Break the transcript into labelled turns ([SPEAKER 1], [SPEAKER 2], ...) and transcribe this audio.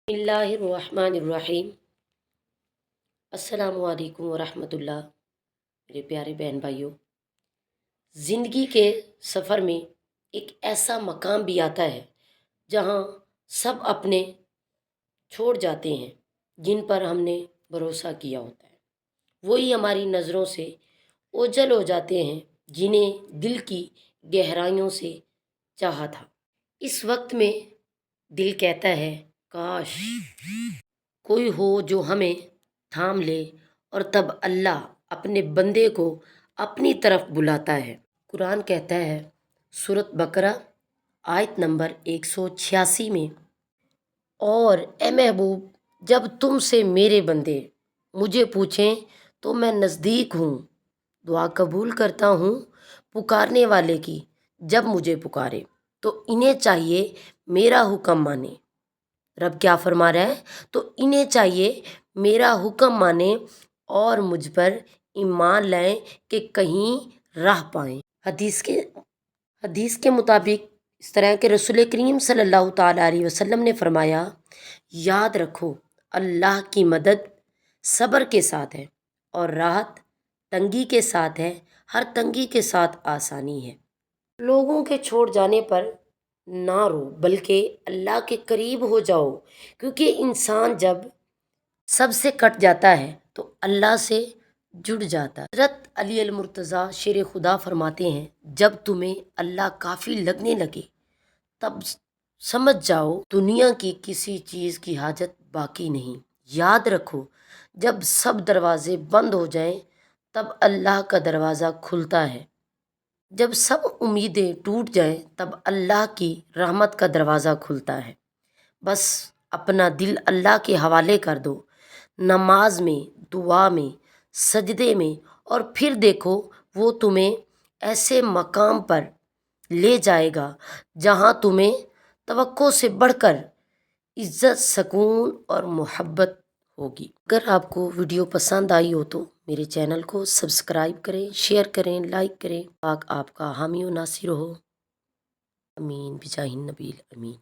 [SPEAKER 1] بسم اللہ الرحمن الرحیم۔ السلام علیکم ورحمۃ اللہ۔ میرے پیارے بہن بھائیوں، زندگی کے سفر میں ایک ایسا مقام بھی آتا ہے جہاں سب اپنے چھوڑ جاتے ہیں جن پر ہم نے بھروسہ کیا ہوتا ہے، وہی ہماری نظروں سے اوجھل ہو جاتے ہیں جنہیں دل کی گہرائیوں سے چاہا تھا۔ اس وقت میں دل کہتا ہے کاش کوئی ہو جو ہمیں تھام لے، اور تب اللہ اپنے بندے کو اپنی طرف بلاتا ہے۔ قرآن کہتا ہے سورۃ بقرہ آیت نمبر 186 میں، اور اے محبوب جب تم سے میرے بندے مجھے پوچھیں تو میں نزدیک ہوں، دعا قبول کرتا ہوں پکارنے والے کی۔ جب مجھے پکارے تو انہیں چاہیے میرا حکم مانے۔ رب کیا فرما رہا ہے؟ تو انہیں چاہیے میرا حکم مانیں اور مجھ پر ایمان لائیں کہ کہیں راہ پائیں۔ حدیث کے مطابق اس طرح کہ رسول کریم صلی اللہ تعالیٰ علیہ وسلم نے فرمایا، یاد رکھو اللہ کی مدد صبر کے ساتھ ہے اور راحت تنگی کے ساتھ ہے، ہر تنگی کے ساتھ آسانی ہے۔ لوگوں کے چھوڑ جانے پر نہ رو بلکہ اللہ کے قریب ہو جاؤ، کیونکہ انسان جب سب سے کٹ جاتا ہے تو اللہ سے جڑ جاتا ہے۔ حضرت علی المرتضیٰ شیر خدا فرماتے ہیں، جب تمہیں اللہ کافی لگنے لگے تب سمجھ جاؤ دنیا کی کسی چیز کی حاجت باقی نہیں۔ یاد رکھو جب سب دروازے بند ہو جائیں تب اللہ کا دروازہ کھلتا ہے، جب سب امیدیں ٹوٹ جائیں تب اللہ کی رحمت کا دروازہ کھلتا ہے۔ بس اپنا دل اللہ کے حوالے کر دو، نماز میں، دعا میں، سجدے میں، اور پھر دیکھو وہ تمہیں ایسے مقام پر لے جائے گا جہاں تمہیں توقع سے بڑھ کر عزت، سکون اور محبت ہوگی۔ اگر آپ کو ویڈیو پسند آئی ہو تو میرے چینل کو سبسکرائب کریں، شیئر کریں، لائک کریں۔ پاک آپ کا حامی و ناصر ہو، امین بجاہ النبی امین۔